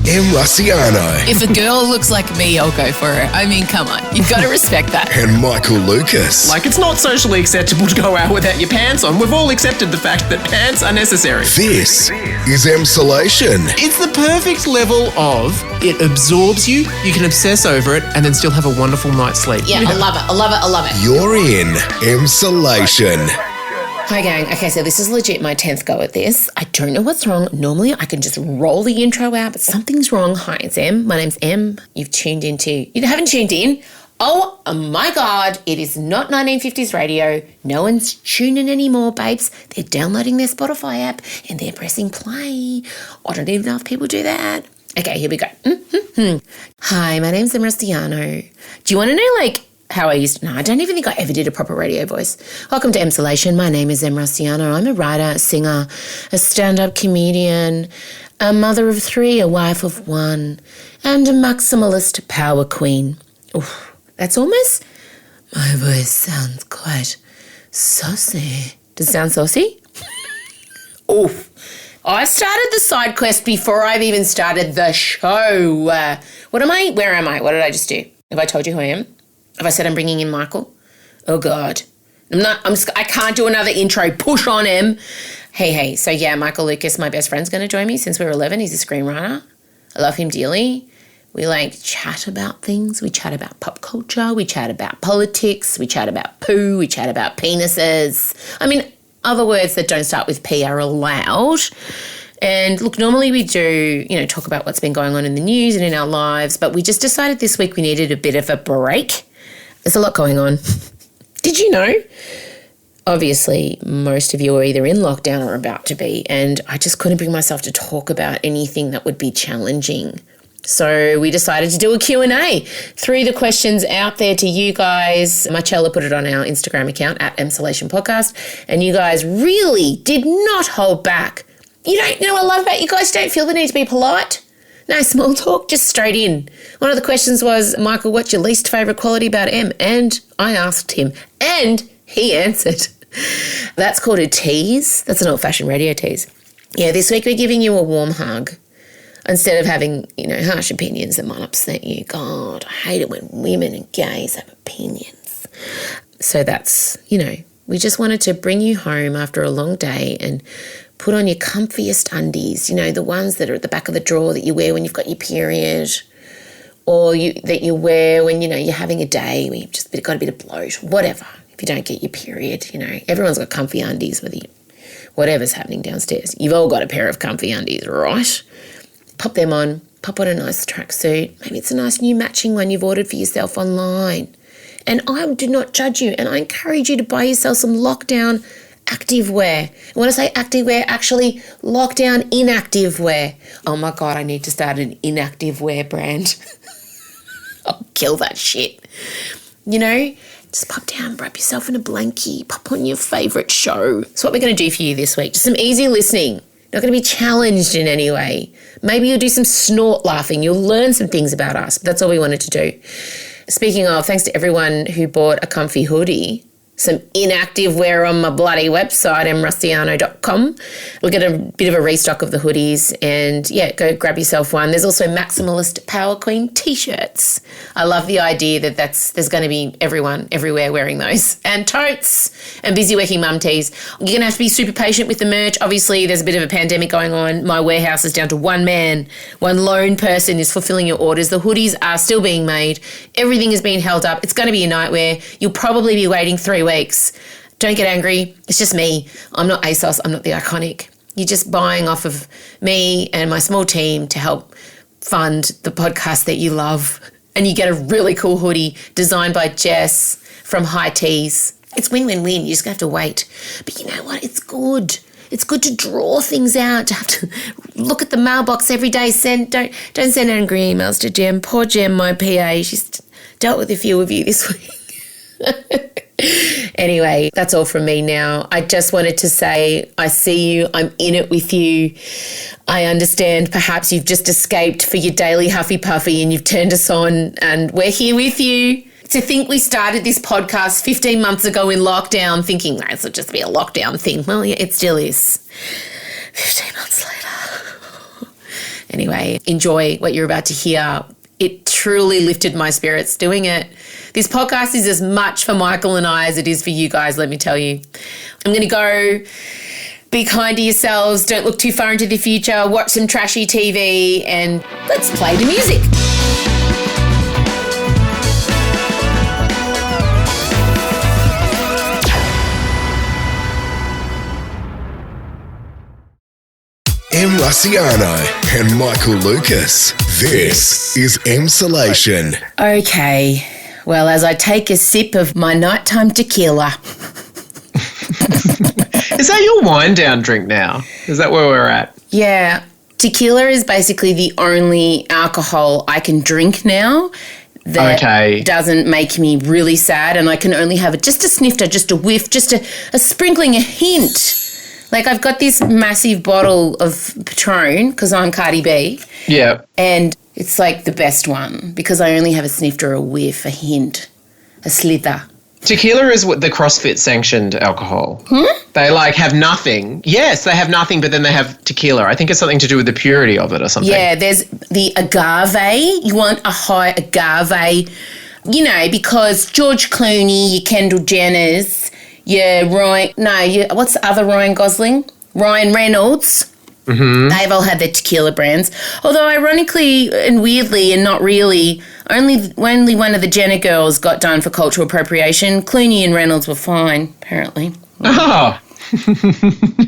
M. Rusciano. If a girl looks like me, I'll go for it. I mean, come on. You've got to respect that. And Michael Lucas. Like, it's not socially acceptable to go out without your pants on. We've all accepted the fact that pants are necessary. This is Emsolation. It's the perfect level of it absorbs you, you can obsess over it, and then still have a wonderful night's sleep. Yeah, I love it. I love it. I love it. You're in Emsolation. Hi, gang. Okay, so this is legit my 10th go at this. I don't know what's wrong. Normally, I can just roll the intro out, but something's wrong. Hi, it's Em. My name's Em. You haven't tuned in. Oh my God, it is not 1950s radio. No one's tuning anymore, babes. They're downloading their Spotify app and they're pressing play. I don't even know if people do that. Okay, here we go. Hi, my name's Em Rusciano. Do you want to know, how I used to... No, I don't even think I ever did a proper radio voice. Welcome to Emsolation. My name is Em Rusciano. I'm a writer, a singer, a stand-up comedian, a mother of 3, a wife of 1, and a maximalist power queen. Oof, that's almost... My voice sounds quite saucy. Does it sound saucy? Oof. I started the side quest before I've even started the show. What am I? Where am I? What did I just do? Have I told you who I am? Have I said I'm bringing in Michael? Oh, God. I can't do another intro. Push on him. Hey. So, yeah, Michael Lucas, my best friend's going to join me since we were 11. He's a screenwriter. I love him dearly. We, chat about things. We chat about pop culture. We chat about politics. We chat about poo. We chat about penises. I mean, other words that don't start with P are allowed. And look, normally we do, talk about what's been going on in the news and in our lives, but we just decided this week we needed a bit of a break. There's a lot going on. Did you know? Obviously, most of you are either in lockdown or about to be, and I just couldn't bring myself to talk about anything that would be challenging. So we decided to do a Q&A. Threw the questions out there to you guys. Marcella put it on our Instagram account at Emsolation Podcast, and you guys really did not hold back. I love about you guys don't feel the need to be polite. No small talk, just straight in. One of the questions was, Michael, what's your least favourite quality about Em? And I asked him, and he answered. That's called a tease. That's an old-fashioned radio tease. Yeah, this week we're giving you a warm hug instead of having, harsh opinions that might upset you. God, I hate it when women and gays have opinions. So that's, we just wanted to bring you home after a long day and put on your comfiest undies, the ones that are at the back of the drawer that you wear when you've got your period, or that you wear when, you're having a day where you've just got a bit of bloat, whatever. If you don't get your period, everyone's got comfy undies, whatever's happening downstairs. You've all got a pair of comfy undies, right? Pop them on, pop on a nice tracksuit. Maybe it's a nice new matching one you've ordered for yourself online. And I do not judge you, and I encourage you to buy yourself some lockdown active wear. And when I say active wear, actually lockdown inactive wear. Oh my God, I need to start an inactive wear brand. I'll kill that shit. Just pop down, wrap yourself in a blankie, pop on your favourite show. So what we're going to do for you this week, just some easy listening. Not going to be challenged in any way. Maybe you'll do some snort laughing. You'll learn some things about us. But that's all we wanted to do. Speaking of, thanks to everyone who bought a comfy hoodie. Some inactive wear on my bloody website, mrustiano.com. We'll get a bit of a restock of the hoodies and, go grab yourself one. There's also Maximalist Power Queen T-shirts. I love the idea that there's going to be everyone everywhere wearing those. And totes and busy working mum tees. You're going to have to be super patient with the merch. Obviously, there's a bit of a pandemic going on. My warehouse is down to one man. One lone person is fulfilling your orders. The hoodies are still being made. Everything is being held up. It's going to be a nightmare. You'll probably be waiting 3 weeks. Don't get angry. It's just me. I'm not ASOS. I'm not the Iconic. You're just buying off of me and my small team to help fund the podcast that you love. And you get a really cool hoodie designed by Jess from High Tees. It's win-win-win. You just have to wait. But you know what? It's good. It's good to draw things out, to have to look at the mailbox every day. Don't send angry emails to Jem. Poor Jem, my PA. She's dealt with a few of you this week. Anyway, that's all from me now. I just wanted to say I see you. I'm in it with you. I understand perhaps you've just escaped for your daily huffy puffy and you've turned us on and we're here with you. To think we started this podcast 15 months ago in lockdown thinking this will just be a lockdown thing. Well, yeah, it still is. 15 months later. Anyway, enjoy what you're about to hear. It truly lifted my spirits doing it. This podcast is as much for Michael and I as it is for you guys, let me tell you. I'm going to go. Be kind to yourselves. Don't look too far into the future. Watch some trashy TV and let's play the music. M. Rusciano and Michael Lucas. This is Emsolation. Okay. Well, as I take a sip of my nighttime tequila. Is that your wind down drink now? Is that where we're at? Yeah. Tequila is basically the only alcohol I can drink now that doesn't make me really sad, and I can only have just a snifter, just a whiff, just a sprinkling, a hint. Like, I've got this massive bottle of Patron because I'm Cardi B. Yeah. And it's like the best one because I only have a snifter, a whiff, a hint, a slither. Tequila is what the CrossFit sanctioned alcohol. They have nothing. Yes, they have nothing, but then they have tequila. I think it's something to do with the purity of it or something. Yeah, there's the agave. You want a high agave, because George Clooney, your Kendall Jenners, what's the other Ryan Gosling? Ryan Reynolds. Mm-hmm. They've all had their tequila brands. Although ironically and weirdly and not really, only one of the Jenner girls got done for cultural appropriation. Clooney and Reynolds were fine, apparently. Oh.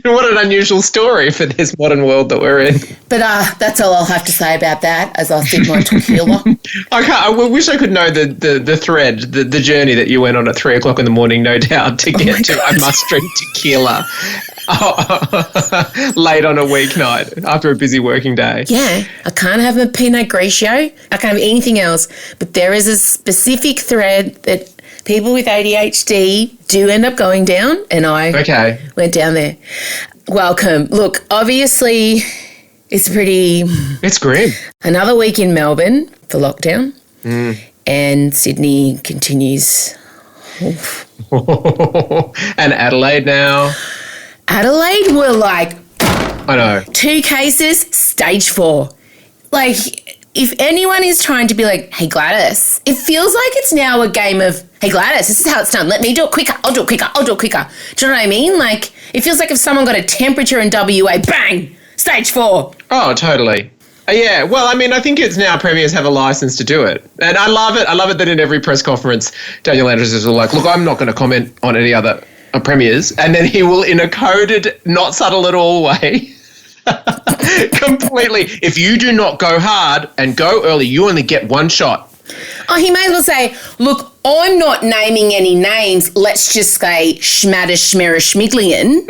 What an unusual story for this modern world that we're in. But that's all I'll have to say about that as I sip my tequila. I wish I could know the thread, the journey that you went on at 3 o'clock in the morning, no doubt, to get to I must drink tequila late on a weeknight after a busy working day. Yeah, I can't have a Pinot Grigio. I can't have anything else. But there is a specific thread that people with ADHD do end up going down, and I went down there. Welcome. Look, obviously, it's grim. Another week in Melbourne for lockdown, and Sydney continues. And Adelaide now. Adelaide were I know. 2 cases, stage 4. If anyone is trying to be hey, Gladys, it feels like it's now a game of, hey, Gladys, this is how it's done. Let me do it quicker. I'll do it quicker. I'll do it quicker. Do you know what I mean? It feels like if someone got a temperature in WA, bang, stage 4. Oh, totally. Yeah, well, I think it's now premiers have a license to do it. And I love it. I love it that in every press conference, Daniel Andrews is look, I'm not going to comment on any other premiers. And then he will, in a coded, not subtle at all way, completely. If you do not go hard and go early, you only get one shot. Oh, he may as well say, look, I'm not naming any names. Let's just say Schmatter Schmerra Schmiglian.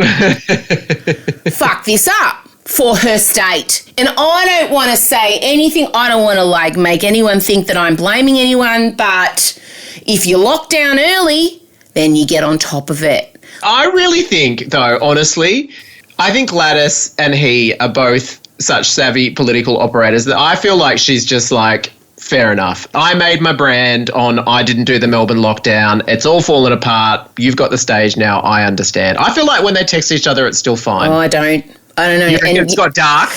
Fuck this up for her state. And I don't want to say anything. I don't want to make anyone think that I'm blaming anyone. But if you lock down early, then you get on top of it. I really think, though, honestly, I think Gladys and he are both such savvy political operators that I feel like she's just fair enough. I made my brand on I didn't do the Melbourne lockdown. It's all fallen apart. You've got the stage now. I understand. I feel like when they text each other, it's still fine. Oh, I don't know. You reckon it's got dark?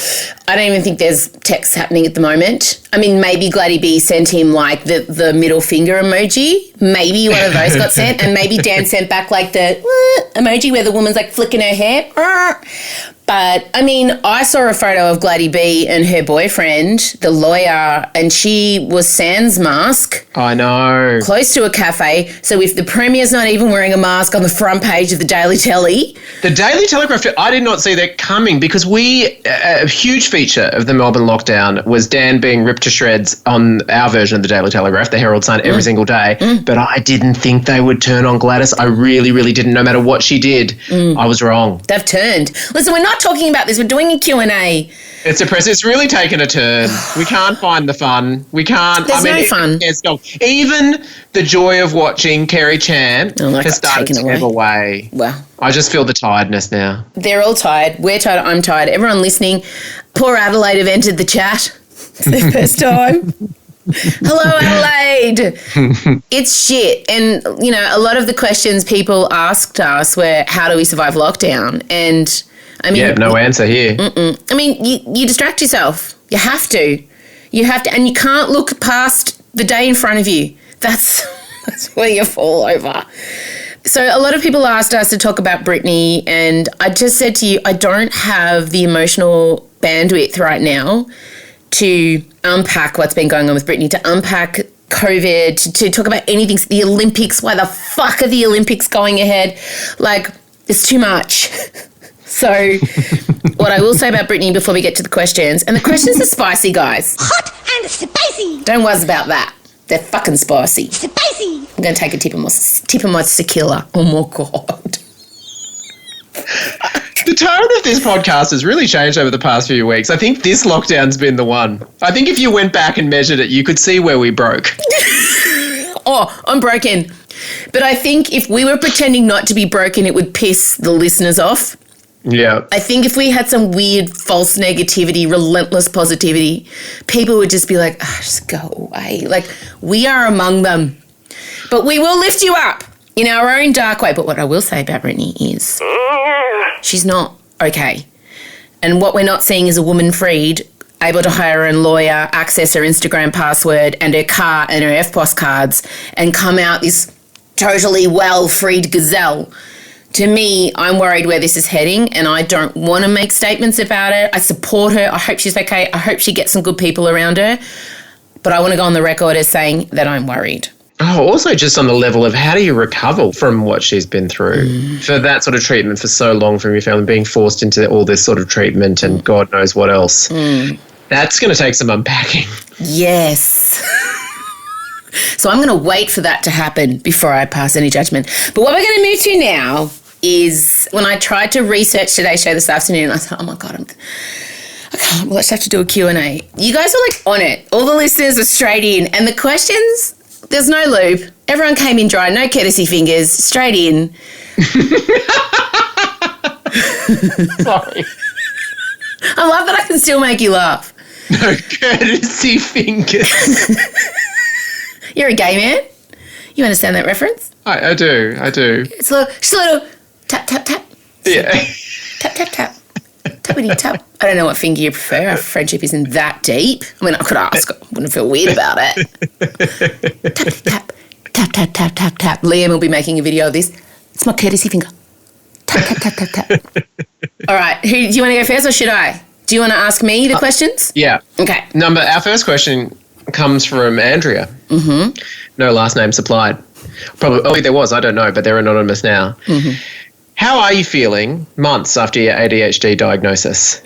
I don't even think there's texts happening at the moment. Maybe Gladdy B sent him the middle finger emoji. Maybe one of those got sent. And maybe Dan sent back the emoji where the woman's flicking her hair. But, I saw a photo of Gladdy B and her boyfriend, the lawyer, and she was sans mask. I know. Close to a cafe. So if the Premier's not even wearing a mask on the front page of the Daily Telly. The Daily Telegraph, I did not see that coming because a huge feature of the Melbourne lockdown was Dan being ripped to shreds on our version of the Daily Telegraph, the Herald Sun, every single day. But I didn't think they would turn on Gladys. I really, really didn't. No matter what she did, I was wrong. They've turned. Listen, we're not talking about this. We're doing a Q&A. It's really taken a turn. We can't find the fun. We can't. There's no fun. Even the joy of watching Kerry Chan has started to ebb away. Well, I just feel the tiredness now. They're all tired. We're tired. I'm tired. Everyone listening. Poor Adelaide have entered the chat. It's their first time. Hello, Adelaide. It's shit. And, a lot of the questions people asked us were, how do we survive lockdown? And, no answer here. You distract yourself. You have to. You have to. And you can't look past the day in front of you. That's where you fall over. So a lot of people asked us to talk about Britney, and I just said to you, I don't have the emotional bandwidth right now to unpack what's been going on with Britney, to unpack COVID, to talk about anything. The Olympics, why the fuck are the Olympics going ahead? Like, it's too much. So what I will say about Britney before we get to the questions, and the questions are spicy, guys. Hot and spicy. Don't worry about that. They're fucking spicy. Spicy. I'm going to take a tip of my Sequila. Oh, my God. The tone of this podcast has really changed over the past few weeks. I think this lockdown's been the one. I think if you went back and measured it, you could see where we broke. Oh, I'm broken. But I think if we were pretending not to be broken, it would piss the listeners off. Yeah. I think if we had some weird false negativity, relentless positivity, people would just be like, just go away. Like, we are among them. But we will lift you up in our own dark way. But what I will say about Britney is she's not okay. And what we're not seeing is a woman freed, able to hire her own lawyer, access her Instagram password and her car and her FPOS cards, and come out this totally well-freed gazelle. To me, I'm worried where this is heading, and I don't want to make statements about it. I support her. I hope she's okay. I hope she gets some good people around her. But I want to go on the record as saying that I'm worried. Oh, also just on the level of how do you recover from what she's been through for that sort of treatment for so long from your family, being forced into all this sort of treatment and God knows what else. That's going to take some unpacking. Yes. So I'm going to wait for that to happen before I pass any judgment. But what we're going to move to now is when I tried to research today's show this afternoon, I thought, oh my God, we'll just have to do a Q&A. You guys were like on it. All the listeners were straight in. And the questions, there's no lube. Everyone came in dry, no courtesy fingers, straight in. Sorry. I love that I can still make you laugh. No courtesy fingers. You're a gay man. You understand that reference? I do. It's just a little tap, tap, tap. Yeah. Tap, tap, tap. Tappity tap. I don't know what finger you prefer. Our friendship isn't that deep. I mean, I could ask. I wouldn't feel weird about it. Tappity tap. Tap, tap, tap, tap, tap. Liam will be making a video of this. It's my courtesy finger. Tap, tap, tap, tap, tap. All right. Do you want to go first or should I? Do you want to ask me the questions? Yeah. Okay. Our first question comes from Andrea. Mm-hmm. No last name supplied. Probably there was, I don't know, but they're anonymous now. Mm-hmm. How are you feeling months after your ADHD diagnosis?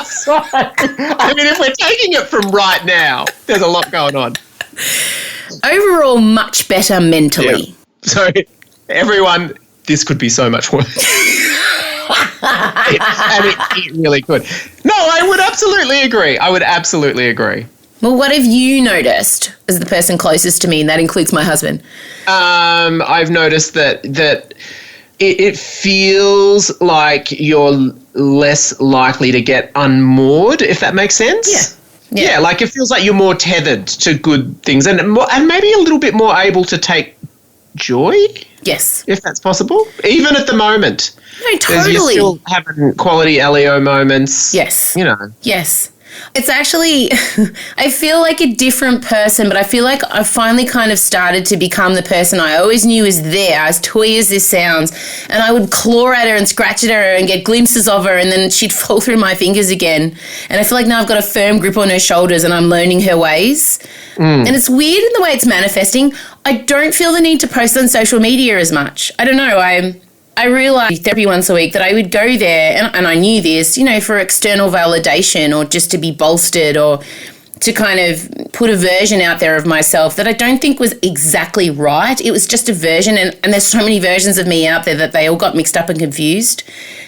Sorry. I mean, if we're taking it from right now, there's a lot going on. Overall, much better mentally. Yeah. So, everyone, this could be so much worse. And it really could. No, I would absolutely agree. Well, what have you noticed as the person closest to me, and that includes my husband? I've noticed that it feels like you're less likely to get unmoored, if that makes sense. Yeah, like it feels like you're more tethered to good things and maybe a little bit more able to take joy. Yes. If that's possible. Even at the moment. No, totally. You're still having quality LEO moments. Yes. You know. Yes. It's actually, I feel like a different person, but I feel like I've finally kind of started to become the person I always knew was there, as twee as this sounds. And I would claw at her and scratch at her and get glimpses of her, and then she'd fall through my fingers again. And I feel like now I've got a firm grip on her shoulders and I'm learning her ways. And it's weird in the way it's manifesting. I don't feel the need to post on social media as much. I don't know. I realised therapy once a week that I would go there, and I knew this, for external validation or just to be bolstered or to kind of put a version out there of myself that I don't think was exactly right. It was just a version, and there's so many versions of me out there that they all got mixed up and confused.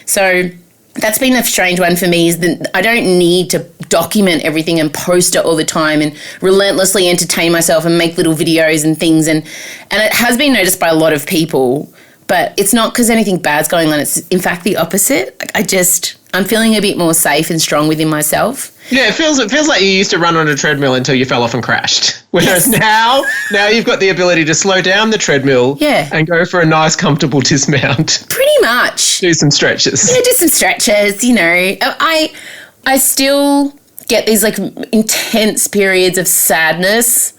So that's been a strange one for me, is that I don't need to document everything and post it all the time and relentlessly entertain myself and make little videos and things. And it has been noticed by a lot of people. But it's not because anything bad's going on. It's, in fact, the opposite. I'm feeling a bit more safe and strong within myself. Yeah, it feels like you used to run on a treadmill until you fell off and crashed. Whereas now you've got the ability to slow down the treadmill and go for a nice, comfortable dismount. Pretty much. Do some stretches. Yeah, do some stretches, I still get these like intense periods of sadness.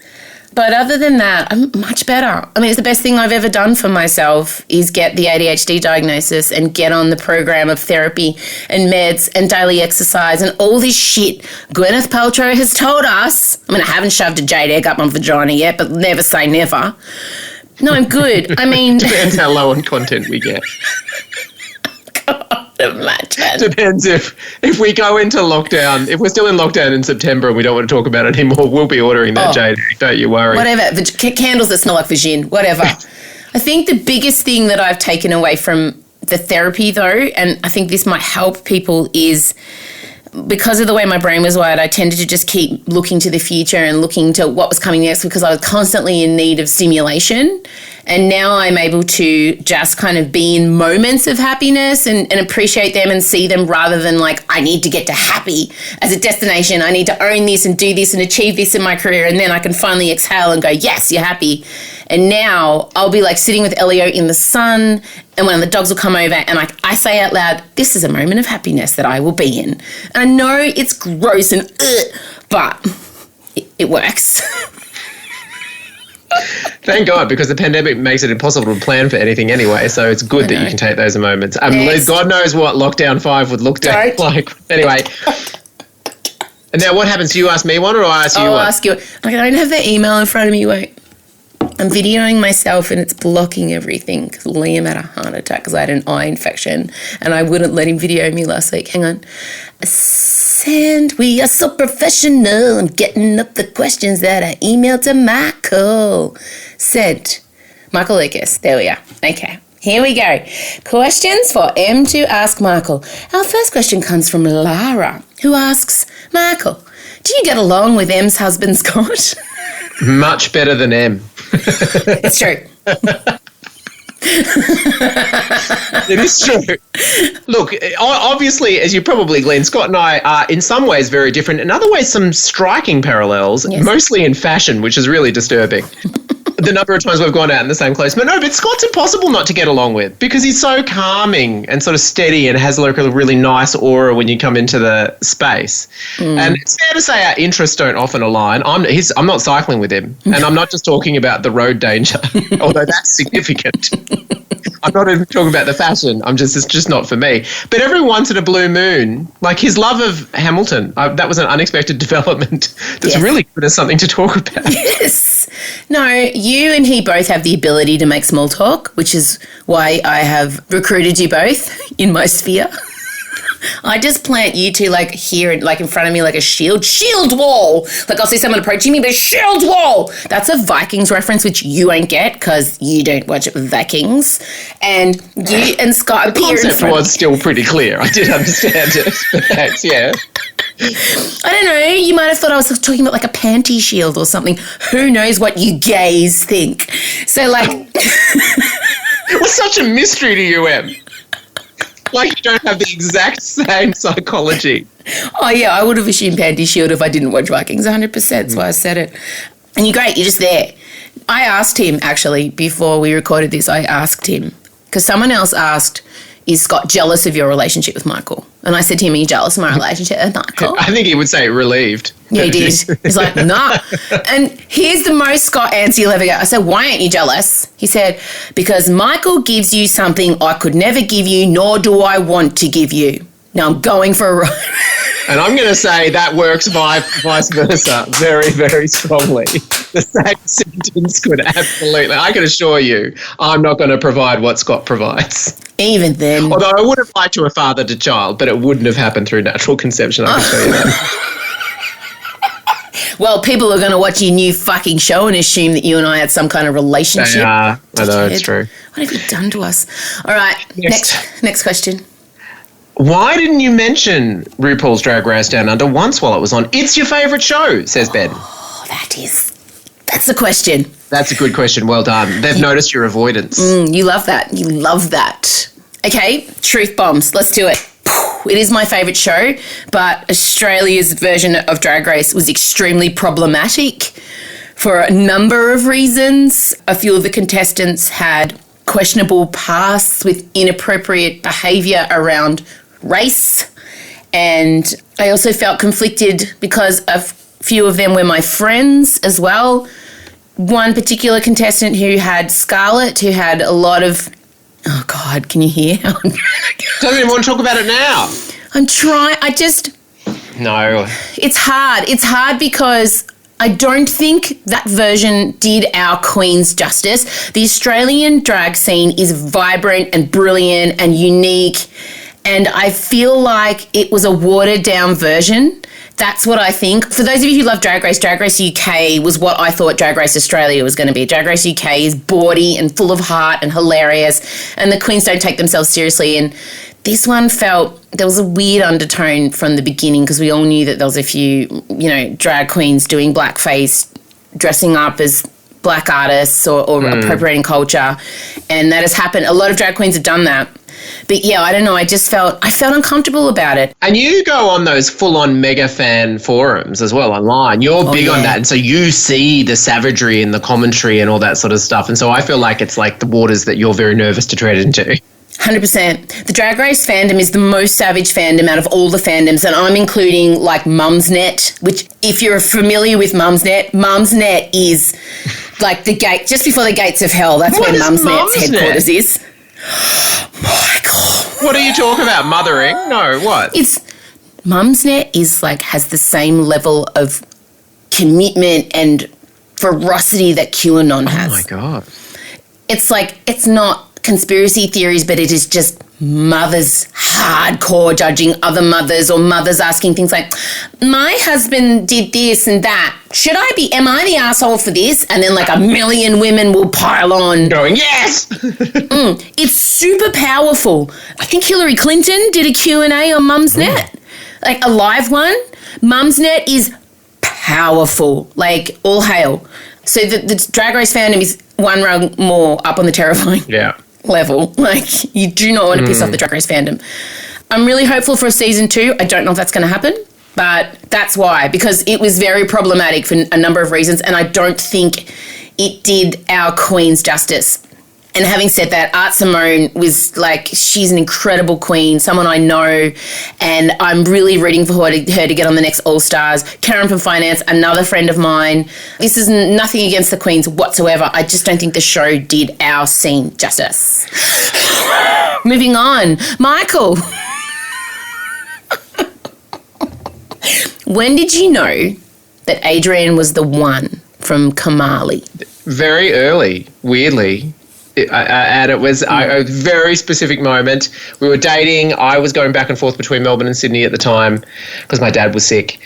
But other than that, I'm much better. I mean, it's the best thing I've ever done for myself is get the ADHD diagnosis and get on the program of therapy and meds and daily exercise and all this shit Gwyneth Paltrow has told us. I mean, I haven't shoved a jade egg up my vagina yet, but never say never. No, I'm good. I mean... Depends how low on content we get. Imagine. Depends if we go into lockdown, if we're still in lockdown in September and we don't want to talk about it anymore, we'll be ordering that jade egg, don't you worry. Whatever, candles that smell like vagine, whatever. I think the biggest thing that I've taken away from the therapy though, and I think this might help people, is because of the way my brain was wired, I tended to just keep looking to the future and looking to what was coming next because I was constantly in need of stimulation. And now I'm able to just kind of be in moments of happiness and appreciate them and see them rather than like, I need to get to happy as a destination. I need to own this and do this and achieve this in my career. And then I can finally exhale and go, yes, you're happy. And now I'll be like sitting with Elio in the sun and one of the dogs will come over and I say out loud, this is a moment of happiness that I will be in. And I know it's gross and but it works. Thank God, because the pandemic makes it impossible to plan for anything anyway, so it's good that you can take those moments. God knows what lockdown 5 would look like. Anyway. And now what happens? Do you ask me one or I ask you one? I'll ask you. I don't have the email in front of me. Wait. I'm videoing myself and it's blocking everything because Liam had a heart attack because I had an eye infection and I wouldn't let him video me last week. Hang on. And we are so professional. I'm getting up the questions that I emailed to Michael. Sent. Michael Lucas. There we are. Okay. Here we go. Questions for M to ask Michael. Our first question comes from Lara, who asks, Michael, do you get along with M's husband, Scott? Much better than M. It's true. It is true. Look, obviously, as you probably gleaned, Scott and I are in some ways very different, in other ways some striking parallels, mostly in fashion, which is really disturbing. The number of times we've gone out in the same clothes. But no, but Scott's impossible not to get along with because he's so calming and sort of steady and has like a really nice aura when you come into the space. And it's fair to say our interests don't often align. I'm not cycling with him, and I'm not just talking about the road danger, although that's significant. I'm not even talking about the fashion. It's just not for me. But every once in a blue moon, like his love of Hamilton, that was an unexpected development that's really given us something to talk about. Yes. No, you and he both have the ability to make small talk, which is why I have recruited you both in my sphere. I just plant you two like here, like in front of me, like a shield wall. Like I'll see someone approaching me, but shield wall. That's a Vikings reference, which you won't get because you don't watch Vikings. And you and Scott appear in front. The concept was still pretty clear. I did understand it. But thanks, yeah. I don't know. You might have thought I was talking about like a panty shield or something. Who knows what you gays think? So like, it was such a mystery to you, Em. Like you don't have the exact same psychology. Oh, yeah, I would have assumed panty shield if I didn't watch Vikings 100%. That's why I said it. And you're great. You're just there. I asked him, actually, before we recorded this, I asked him, because someone else asked, is Scott jealous of your relationship with Michael? And I said to him, are you jealous of my relationship with Michael? I think he would say relieved. Yeah, he did. He's like, nah. And here's the most Scott answer you'll ever get. I said, why aren't you jealous? He said, because Michael gives you something I could never give you, nor do I want to give you. Now I'm going for a ride. And I'm going to say that works vice versa very, very strongly. The same sentence could absolutely, I can assure you, I'm not going to provide what Scott provides. Even then. Although I would have liked to have fathered a child, but it wouldn't have happened through natural conception, I can tell you that. Well, people are going to watch your new fucking show and assume that you and I had some kind of relationship. They are. I know, it's true. What have you done to us? All right, next question. Why didn't you mention RuPaul's Drag Race Down Under once while it was on? It's your favourite show, says Ben. Oh, that's the question. That's a good question. Well done. They've noticed your avoidance. You love that. You love that. Okay, truth bombs. Let's do it. It is my favourite show, but Australia's version of Drag Race was extremely problematic for a number of reasons. A few of the contestants had questionable pasts with inappropriate behaviour around race And I also felt conflicted because a few of them were my friends as well. One particular contestant who had Scarlett, who had a lot of... Oh, God, can you hear? Don't even want to talk about it now. I'm trying. No. It's hard. It's hard because I don't think that version did our queens justice. The Australian drag scene is vibrant and brilliant and unique, and I feel like it was a watered-down version. That's what I think. For those of you who love Drag Race UK was what I thought Drag Race Australia was going to be. Drag Race UK is bawdy and full of heart and hilarious, and the queens don't take themselves seriously. And this one felt, there was a weird undertone from the beginning because we all knew that there was a few, drag queens doing blackface, dressing up as black artists or appropriating culture, and that has happened. A lot of drag queens have done that. But yeah, I don't know. I felt uncomfortable about it. And you go on those full-on mega fan forums as well online. You're big on that. And so you see the savagery and the commentary and all that sort of stuff. And so I feel like it's like the waters that you're very nervous to tread into. 100%. The Drag Race fandom is the most savage fandom out of all the fandoms, and I'm including like Mumsnet, which if you're familiar with Mumsnet is like the gate, just before the gates of hell. That's where Mumsnet's headquarters is. Michael. What are you talking about? Mothering? No, what? It's Mumsnet is like has the same level of commitment and ferocity that QAnon has. Oh my God. It's like, it's not conspiracy theories, but it is just mothers hardcore judging other mothers, or mothers asking things like, my husband did this and that. Am I the asshole for this? And then like a million women will pile on. Going, yes! It's super powerful. I think Hillary Clinton did a Q&A on Mumsnet, like a live one. Mumsnet is powerful, like all hail. So the Drag Race fandom is one rung more up on the terrifying level. Like, you do not want to piss off the Drag Race fandom. I'm really hopeful for a season 2. I don't know if that's going to happen, but that's why, because it was very problematic for a number of reasons, and I don't think it did our queens justice. And having said that, Art Simone was like, she's an incredible queen, someone I know, and I'm really rooting for her to get on the next All Stars. Karen from Finance, another friend of mine. This is nothing against the queens whatsoever. I just don't think the show did our scene justice. Moving on. Michael. When did you know that Adrienne was the one from Kamali? Very early, weirdly. And it was a very specific moment. We were dating. I was going back and forth between Melbourne and Sydney at the time because my dad was sick.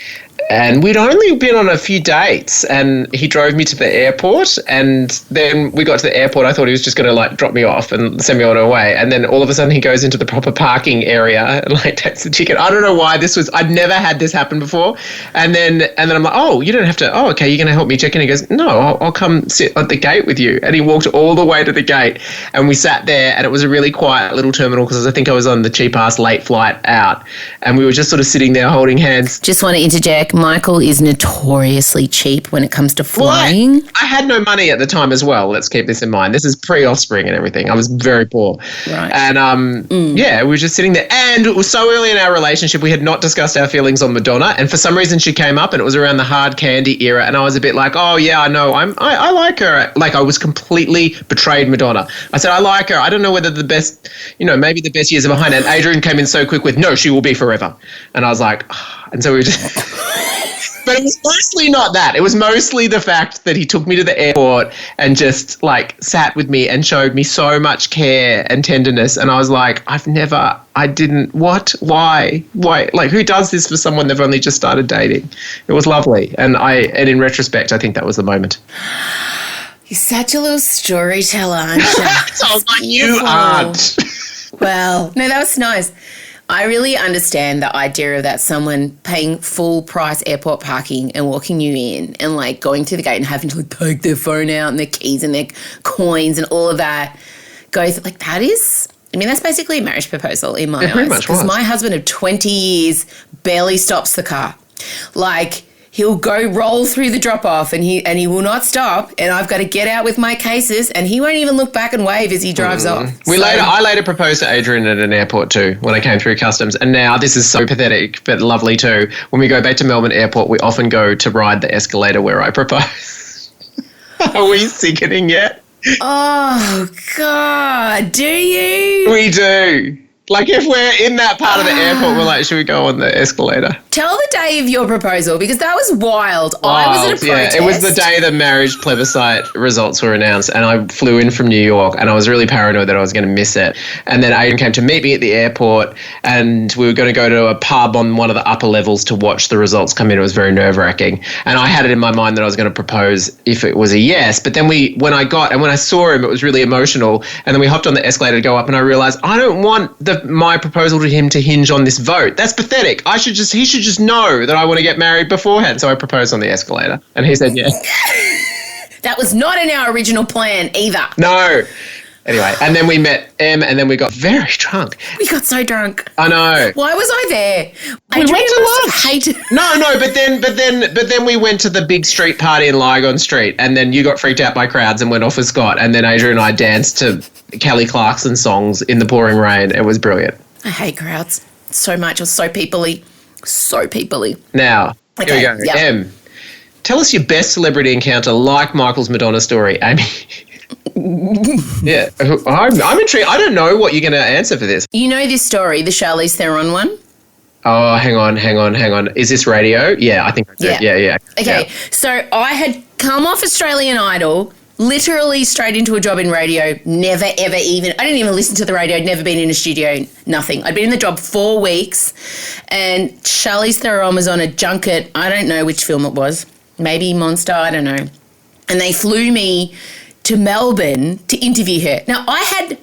And we'd only been on a few dates, and he drove me to the airport, and then we got to the airport. I thought he was just going to like drop me off and send me on our way. And then all of a sudden he goes into the proper parking area and like takes the ticket. I don't know why I'd never had this happen before. And then I'm like, oh, you don't have to. Oh, okay, you're going to help me check in. He goes, no, I'll come sit at the gate with you. And he walked all the way to the gate, and we sat there, and it was a really quiet little terminal because I think I was on the cheap ass late flight out, and we were just sort of sitting there holding hands. Just want to interject. Michael is notoriously cheap when it comes to flying. Well, I had no money at the time as well. Let's keep this in mind. This is pre-offspring and everything. I was very poor. Right. And we were just sitting there. And it was so early in our relationship, we had not discussed our feelings on Madonna. And for some reason she came up, and it was around the hard candy era. And I was a bit like, oh yeah, I know. I like her. Like, I was completely betrayed Madonna. I said, I like her. I don't know whether the best, maybe the best years are behind. And Adrienne came in so quick with, no, she will be forever. And I was like, oh. And so we were just... But it was mostly not that. It was mostly the fact that he took me to the airport and just like sat with me and showed me so much care and tenderness. And I was like, what? Why? Like, who does this for someone they've only just started dating? It was lovely. And in retrospect, I think that was the moment. You're such a little storyteller, aren't you? Sounds like you aren't. Well, no, that was nice. I really understand the idea of that, someone paying full price airport parking and walking you in and like going to the gate and having to like take their phone out and their keys and their coins and all of that. Like, that is, that's basically a marriage proposal in my eyes. Because my husband of 20 years barely stops the car. Like, He'll go roll through the drop-off and he will not stop, and I've got to get out with my cases, and he won't even look back and wave as he drives off. I later proposed to Adrian at an airport too when I came through customs, and now this is so pathetic but lovely too. When we go back to Melbourne Airport, we often go to ride the escalator where I propose. Are we sickening yet? Oh, God, do you? We do. Like, if we're in that part of the airport, we're like, should we go on the escalator? Tell the day of your proposal, because that was wild. I was at a protest. Yeah, it was the day the marriage plebiscite results were announced, and I flew in from New York, and I was really paranoid that I was going to miss it. And then Aidan came to meet me at the airport, and we were going to go to a pub on one of the upper levels to watch the results come in. It was very nerve-wracking. And I had it in my mind that I was going to propose if it was a yes. But then when I saw him, it was really emotional. And then we hopped on the escalator to go up, and I realized I don't want my proposal to him to hinge on this vote. That's pathetic. He should just know that I want to get married beforehand. So I proposed on the escalator, and he said yes. That was not in our original plan either. No. Anyway, and then we met Em, and then we got very drunk. We got so drunk. I know. Why was I there? We went to lunch. No, but then we went to the big street party in Lygon Street, and then you got freaked out by crowds and went off with Scott, and then Adrian and I danced to Kelly Clarkson songs in the pouring rain. It was brilliant. I hate crowds so much. It was so people-y. So people-y. Now, here we go. Yep. Em, tell us your best celebrity encounter like Michael's Madonna story, Amy. Yeah, I'm intrigued. I don't know what you're going to answer for this. You know this story, the Charlize Theron one? Oh, hang on. Is this radio? Yeah, I think I do. Yeah. Okay, Yeah. so I had come off Australian Idol, literally straight into a job in radio, never, ever even, I didn't even listen to the radio, I'd never been in a studio, nothing. I'd been in the job 4 weeks, and Charlize Theron was on a junket, I don't know which film it was, maybe Monster, I don't know. And they flew me to Melbourne to interview her. Now,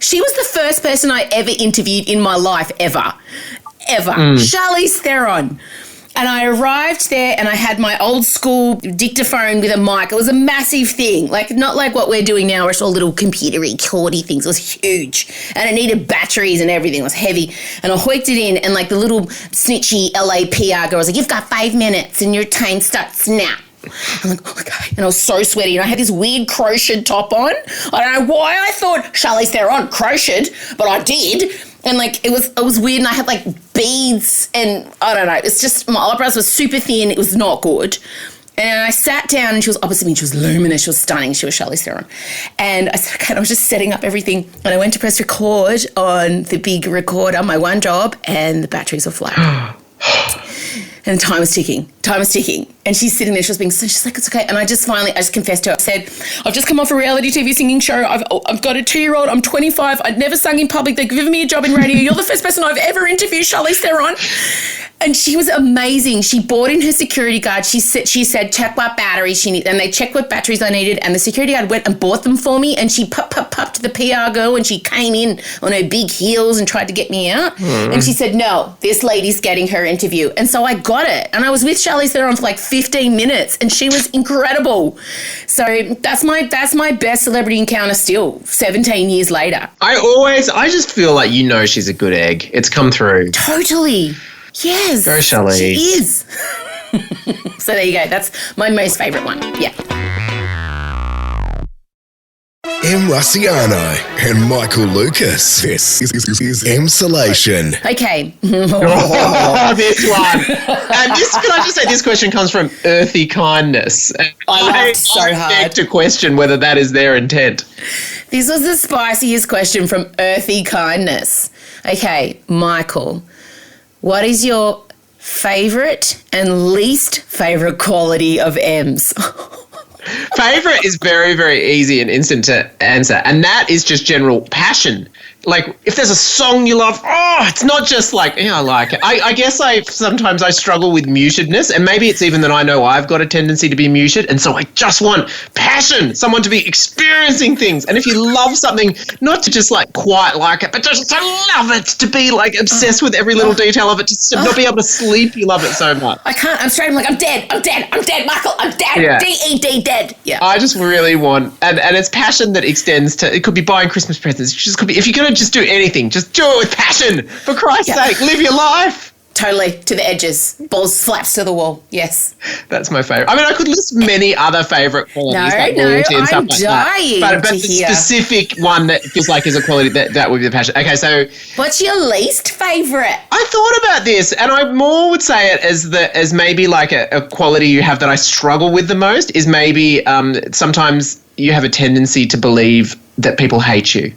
she was the first person I ever interviewed in my life, ever. Charlize Theron. And I arrived there and I had my old school dictaphone with a mic. It was a massive thing, like not like what we're doing now where it's all little computery, cordy things. It was huge. And it needed batteries and everything. It was heavy. And I hoiked it in, and like the little snitchy LA PR girl was like, "You've got 5 minutes and your time starts now." I'm like, oh, okay. And I was so sweaty, and I had this weird crocheted top on. I don't know why I thought Charlize Theron crocheted, but I did. And like it was weird, and I had like beads, and I don't know. It's just my eyebrows were super thin. It was not good. And I sat down, and she was opposite me. She was luminous. She was stunning. She was Charlize Theron. And I said, okay, and I was just setting up everything. And I went to press record on the big recorder, my one job, and the batteries were flat. And time was ticking. And she's sitting there, she's like, it's okay. And I just confessed to her. I said, I've just come off a reality TV singing show. I've got a 2-year-old. I'm 25. I'd never sung in public. They've given me a job in radio. You're the first person I've ever interviewed, Charlize Theron. And she was amazing. She brought in her security guard. She said, check what batteries she needed. And they checked what batteries I needed. And the security guard went and bought them for me. And she pupped the PR girl, and she came in on her big heels and tried to get me out. And she said, no, this lady's getting her interview. And so I got it. And I was with Charlize Theron for like 15 minutes, and she was incredible. So that's my best celebrity encounter still, 17 years later. I just feel like she's a good egg. It's come through. Totally. Yes. Go Charlize. She is. So there you go. That's my most favourite one. Yeah. M. Rusciano and Michael Lucas. This is Emsolation. Okay. Oh, this one. And can I just say, this question comes from Earthy Kindness. I laughed so hard. I beg to question whether that is their intent. This was the spiciest question from Earthy Kindness. Okay, Michael, what is your favourite and least favourite quality of M's? Favourite is very, very easy and instant to answer, and that is just general passion. Like, if there's a song you love, it's not just like, I like it. I guess sometimes I struggle with mutedness, and maybe it's even that I know I've got a tendency to be muted, and so I just want passion, someone to be experiencing things. And if you love something, not to just like quite like it, but just to love it, to be like obsessed with every little detail of it, just to not be able to sleep, you love it so much. I can't, I'm straight, I'm like, I'm dead, Michael, I'm dead, Yeah. D-E-D, dead. Yeah. I just really want, and it's passion that extends to, it could be buying Christmas presents, it just could be, if you're going to just do anything, just do it with passion, for Christ's sake, live your life. totally. To the edges. Balls slaps to the wall. Yes. That's my favourite. I mean, I could list many other favourite qualities like loyalty and stuff I'm like dying that. But to the hear. specific one that feels like is a quality, that would be the passion. Okay, so What's your least favourite? I thought about this, and I more would say it as maybe like a quality you have that I struggle with the most is maybe sometimes you have a tendency to believe that people hate you.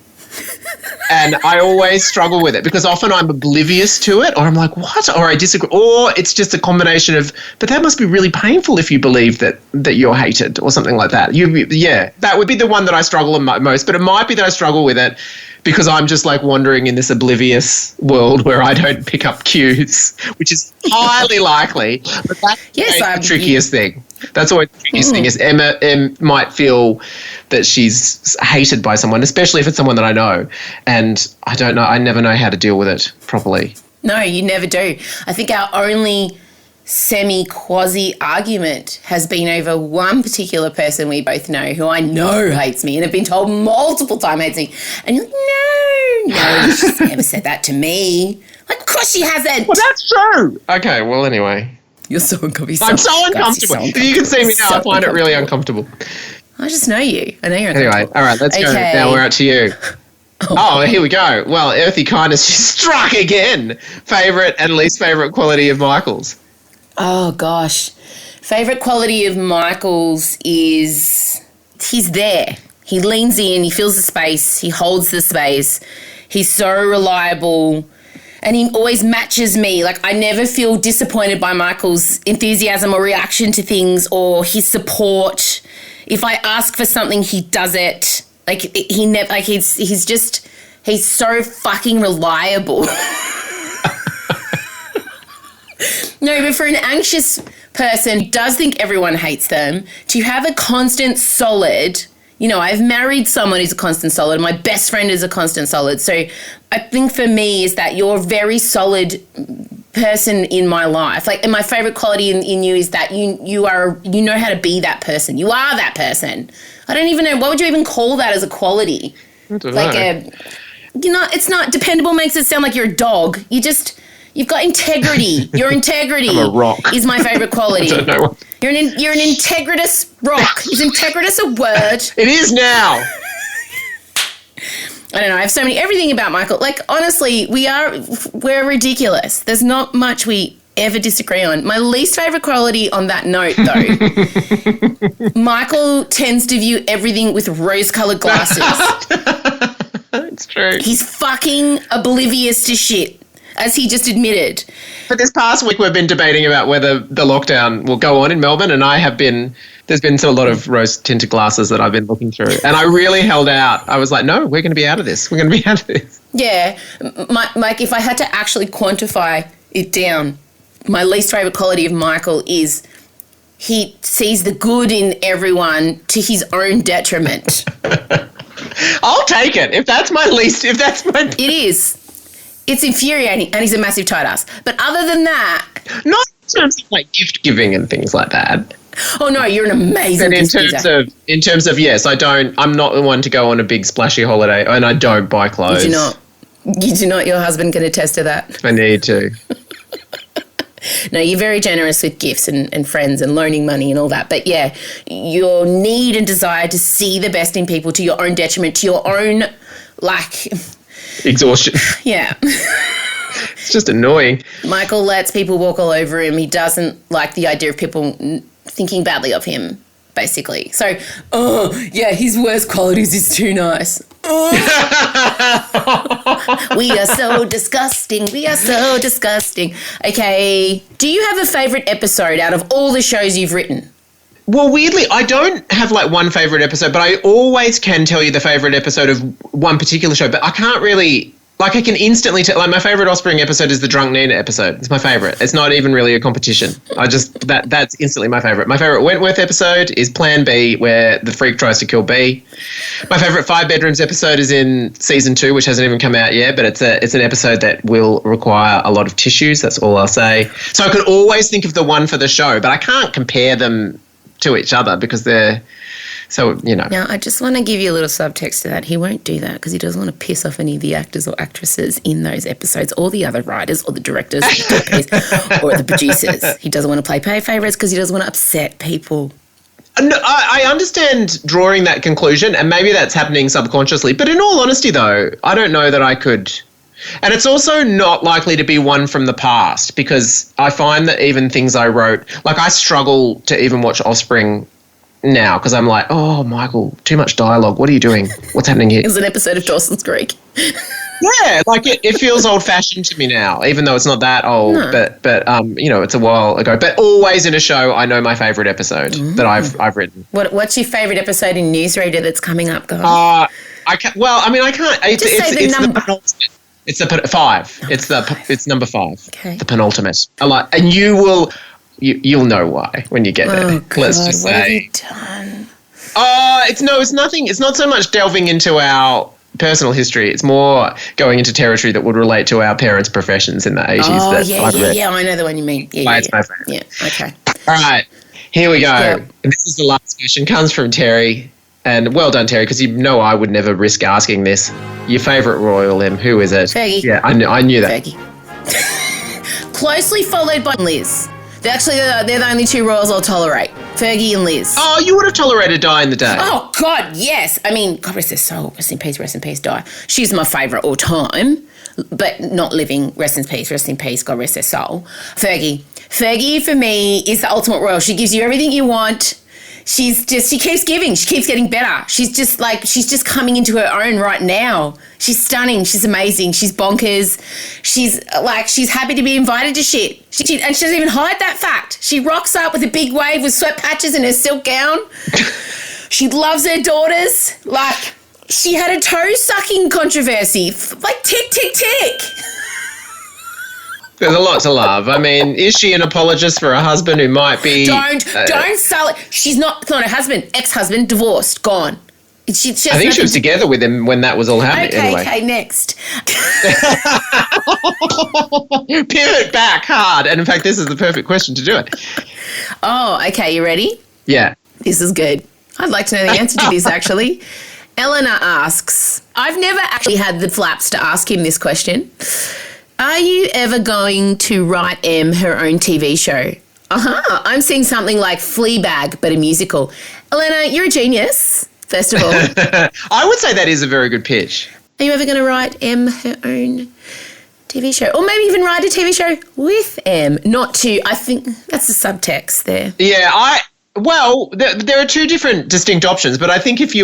And I always struggle with it because often I'm oblivious to it, or I'm like, what? Or I disagree. Or it's just a combination of, but that must be really painful if you believe that you're hated or something like that. That would be the one that I struggle most. But it might be that I struggle with it because I'm just like wandering in this oblivious world where I don't pick up cues, which is highly likely. But that's the trickiest thing. That's always the trickiest thing is Emma might feel that she's hated by someone, especially if it's someone that I know. And I don't know. I never know how to deal with it properly. No, you never do. I think our only semi-quasi argument has been over one particular person we both know who I know hates me and have been told multiple times hates me. And you're like, no, she's never said that to me. Like, of course she hasn't. Well, that's true. Okay, well, anyway. You're so uncomfortable. I'm so uncomfortable. If you can see me now, I find it really uncomfortable. I just know you. I know you're uncomfortable. Anyway, all right, let's go. Now we're out to you. Oh, here we go. Well, earthy kindness, she struck again. Favourite and least favourite quality of Michael's? Oh, gosh. Favourite quality of Michael's is he's there. He leans in, he fills the space, he holds the space. He's so reliable. And he always matches me. Like, I never feel disappointed by Michael's enthusiasm or reaction to things or his support. If I ask for something, he does it. Like, he never, like, he's so fucking reliable. No, but for an anxious person who does think everyone hates them, to have a constant solid, you know, I've married someone who's a constant solid. My best friend is a constant solid. So I think for me is that you're a very solid person in my life. Like, and my favorite quality in you is that you know how to be that person. You are that person. I don't even know, what would you even call that as a quality? I don't know. It's not dependable makes it sound like you're a dog. You've got integrity. Your integrity I'm a rock. is my favorite quality. I don't know. You're an integritous rock. Is integritous a word? It is now. I don't know. I have so many, everything about Michael. Like, honestly, we're ridiculous. There's not much we ever disagree on. My least favourite quality on that note, though, Michael tends to view everything with rose-coloured glasses. It's true. He's fucking oblivious to shit, as he just admitted. But this past week we've been debating about whether the lockdown will go on in Melbourne, and there's been a lot of rose-tinted glasses that I've been looking through, and I really held out. I was like, no, we're going to be out of this. We're going to be out of this. Yeah. Mike, if I had to actually quantify it down, my least favourite quality of Michael is he sees the good in everyone to his own detriment. I'll take it. If that's my It is. It's infuriating, and he's a massive tight ass. But other than that... Not in terms of, like, gift giving and things like that. Oh, no, you're an amazing gift giver. In terms of, yes, I'm not the one to go on a big splashy holiday, and I don't buy clothes. You do not. Your husband can attest to that. I need to. No, you're very generous with gifts and friends and loaning money and all that. But, yeah, your need and desire to see the best in people to your own detriment, to your own, like... exhaustion. Yeah. It's just annoying. Michael lets people walk all over him. He doesn't like the idea of people thinking badly of him, basically. So, his worst qualities is too nice. We are so disgusting. We are so disgusting. Okay. Do you have a favourite episode out of all the shows you've written? Well, weirdly, I don't have like one favourite episode, but I always can tell you the favourite episode of one particular show, but I can't really, like, I can instantly tell, like, my favourite Offspring episode is the Drunk Nina episode. It's my favourite. It's not even really a competition. That's instantly my favourite. My favourite Wentworth episode is Plan B, where the freak tries to kill B. My favourite Five Bedrooms episode is in season 2, which hasn't even come out yet, but it's an episode that will require a lot of tissues. That's all I'll say. So I can always think of the one for the show, but I can't compare them to each other because they're so, you know. Now, I just want to give you a little subtext to that. He won't do that because he doesn't want to piss off any of the actors or actresses in those episodes, or the other writers, or the directors, or the producers. He doesn't want to play favourites because he doesn't want to upset people. No, I understand drawing that conclusion, and maybe that's happening subconsciously. But in all honesty, though, I don't know that I could. And it's also not likely to be one from the past, because I find that even things I wrote, like I struggle to even watch Offspring now because I'm like, oh, Michael, too much dialogue. What are you doing? What's happening here? It's an episode of Dawson's Creek. Yeah, like it feels old-fashioned to me now, even though it's not that old. No. But you know, it's a while ago. But always in a show, I know my favourite episode that I've written. What's your favourite episode in Newsreader that's coming up, guys? I can't. Well, I mean, I can't. It's the penultimate. It's the 5. It's number 5. Okay. The penultimate. And you'll know why when you get there. Oh, God, Let's just what have say. you done? It's nothing. It's not so much delving into our personal history. It's more going into territory that would relate to our parents' professions in the 80s. Oh, that I've read. yeah, I know the one you mean. Why it's my favourite. Yeah, okay. All right, here we go. Yep. And this is the last question. Comes from Terry. And well done, Terry, because you know I would never risk asking this. Your favourite Royal M, who is it? Fergie. Yeah, I knew that. Fergie. Closely followed by Liz. They're the only two royals I'll tolerate. Fergie and Liz. Oh, you would have tolerated Die in the Day. Oh, God, yes. I mean, God rest her soul. Rest in peace, Di. She's my favourite all time, but not living. Rest in peace, God rest her soul. Fergie. Fergie, for me, is the ultimate royal. She gives you everything you want. She keeps giving. She keeps getting better. She's just coming into her own right now. She's stunning. She's amazing. She's bonkers. She's happy to be invited to shit. And she doesn't even hide that fact. She rocks up with a big wave with sweat patches in her silk gown. She loves her daughters. Like, she had a toe-sucking controversy. Like, tick, tick, tick. There's a lot to love. I mean, is she an apologist for a husband who might be... Don't sell it. She's not her husband. Ex-husband, divorced, gone. I think she was together with him when that was all happening. Okay, next. Pivot back hard. And in fact, this is the perfect question to do it. Oh, okay, you ready? Yeah. This is good. I'd like to know the answer to this, actually. Eleanor asks, I've never actually had the flaps to ask him this question. Are you ever going to write M her own TV show? I'm seeing something like Fleabag, but a musical. Elena, you're a genius, first of all. I would say that is a very good pitch. Are you ever going to write M her own TV show? Or maybe even write a TV show with M? I think that's the subtext there. Yeah, there are two different distinct options, but I think if I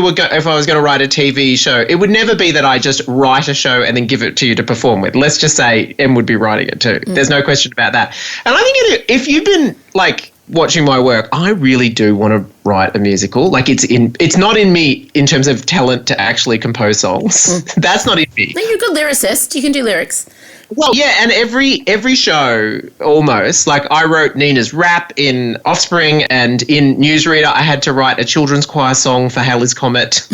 was going to write a TV show, it would never be that I just write a show and then give it to you to perform with. Let's just say M would be writing it too. There's no question about that. And I think if you've been like watching my work, I really do want to write a musical. Like it's not in me in terms of talent to actually compose songs. That's not in me. No, you're a good lyricist. You can do lyrics. Well, yeah, and every show almost, like I wrote Nina's rap in Offspring, and in Newsreader I had to write a children's choir song for Halley's Comet,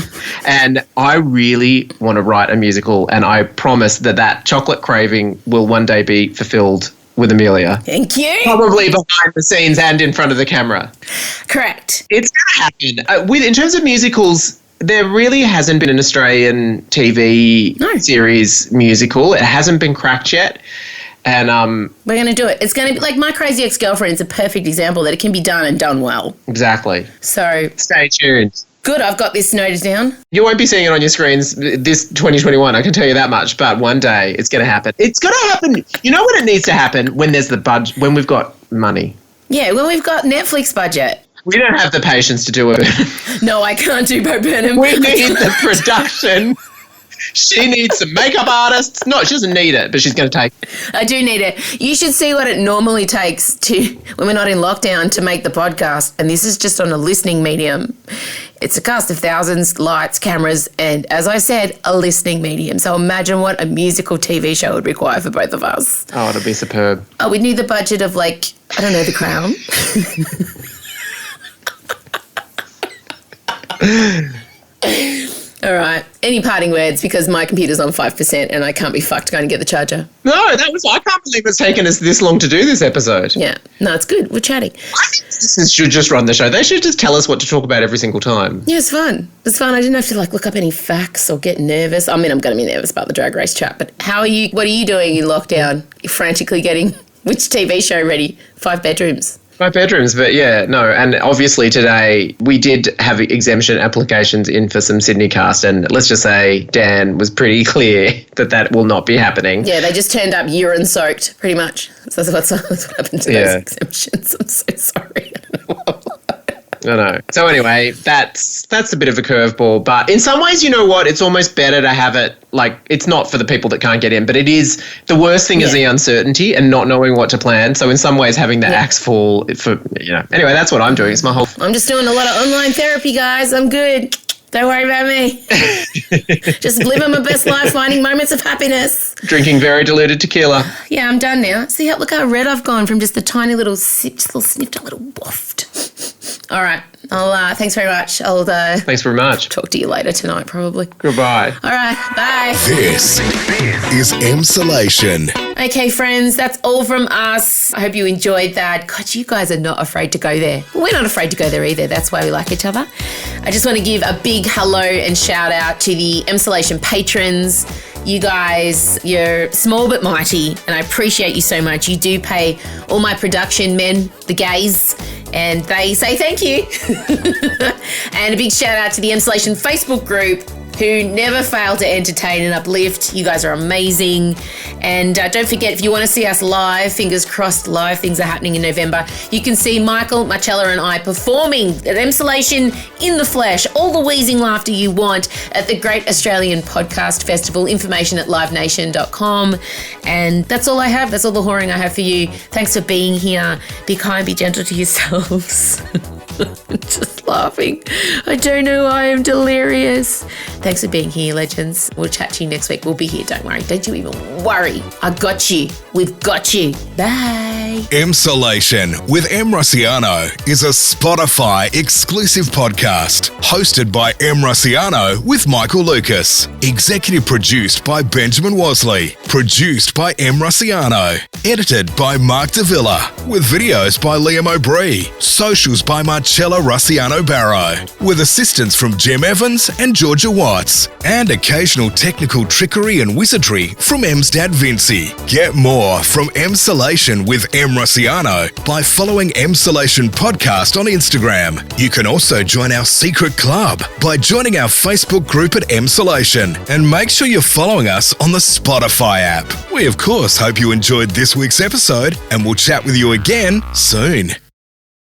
and I really want to write a musical, and I promise that chocolate craving will one day be fulfilled with Amelia. Thank you. Probably behind the scenes and in front of the camera. Correct. It's going to happen. In terms of musicals, there really hasn't been an Australian TV series musical. It hasn't been cracked yet. And we're going to do it. It's going to be like My Crazy Ex-Girlfriend is a perfect example that it can be done and done well. Exactly. So stay tuned. Good, I've got this noted down. You won't be seeing it on your screens this 2021, I can tell you that much, but one day it's going to happen. It's going to happen. You know when it needs to happen? When there's the budget, when we've got money. Yeah, when we've got Netflix budget. We don't have the patience to do it. No, I can't do Bo Burnham. We need the production. She needs some makeup artists. No, she doesn't need it, but she's going to take it. I do need it. You should see what it normally takes when we're not in lockdown to make the podcast. And this is just on a listening medium. It's a cast of thousands, lights, cameras, and as I said, a listening medium. So imagine what a musical TV show would require for both of us. Oh, it'll be superb. Oh, we'd need the budget of The Crown. All right. any parting words? Because my computer's on 5% and I can't be fucked going to get the charger. No, I can't believe it's taken us this long to do this episode. Yeah. No, it's good. We're chatting. I think this should just run the show. They should just tell us what to talk about every single time. Yeah, it's fun. It's fun. I didn't have to look up any facts or get nervous. I mean, I'm going to be nervous about the Drag Race chat, but what are you doing in lockdown? You're frantically getting which TV show ready? 5 bedrooms. 5 bedrooms, but yeah, no. And obviously today we did have exemption applications in for some Sydney cast, and let's just say Dan was pretty clear that will not be happening. Yeah, they just turned up urine soaked, pretty much. So that's what happened to those exemptions. I'm so sorry. I know. So anyway, that's a bit of a curveball, but in some ways, you know what? It's almost better to have it it's not for the people that can't get in, but it is the worst thing is the uncertainty and not knowing what to plan. So in some ways, having the axe fall Anyway, that's what I'm doing. It's my whole. I'm just doing a lot of online therapy, guys. I'm good. Don't worry about me. Just living my best life, finding moments of happiness. Drinking very diluted tequila. Yeah, I'm done now. See, look how red I've gone from just the tiny little sip, just a little sniff to a little waft. All right. Thanks very much. Thanks very much. Talk to you later tonight, probably. Goodbye. All right. Bye. This is Emsolation. Okay, friends, that's all from us. I hope you enjoyed that. God, you guys are not afraid to go there. Well, we're not afraid to go there either. That's why we like each other. I just want to give a big hello and shout out to the Emsolation patrons. You guys, you're small but mighty, and I appreciate you so much. You do pay all my production men, the gays, and they say thank you. And a big shout out to the Emsolation Facebook group, who never fail to entertain and uplift. You guys are amazing. And don't forget, if you want to see us live, fingers crossed, live things are happening in November, you can see Michael, Marcella and I performing at Emsolation in the flesh, all the wheezing laughter you want at the Great Australian Podcast Festival. Information at livenation.com. And that's all I have. That's all the whoring I have for you. Thanks for being here. Be kind, be gentle to yourselves. Just laughing. I don't know why I'm delirious. Thanks for being here, legends. We'll chat to you next week. We'll be here, don't worry. Don't you even worry. I got you. We've got you. Bye. Emsolation with Em Rossiano is a Spotify exclusive podcast hosted by Em Rossiano with Michael Lucas. Executive produced by Benjamin Wasley. Produced by Em Rossiano. Edited by Mark Davila. With videos by Liam O'Bree. Socials by Marcella Rossiano Barrow. With assistance from Jim Evans and Georgia Watts. And occasional technical trickery and wizardry from Em's dad Vincy. Get more from Emsolation with Em Rossiano by following Emsolation Podcast on Instagram. You can also join our secret club by joining our Facebook group at Emsolation. And make sure you're following us on the Spotify app. We of course hope you enjoyed this week's episode, and we'll chat with you again soon.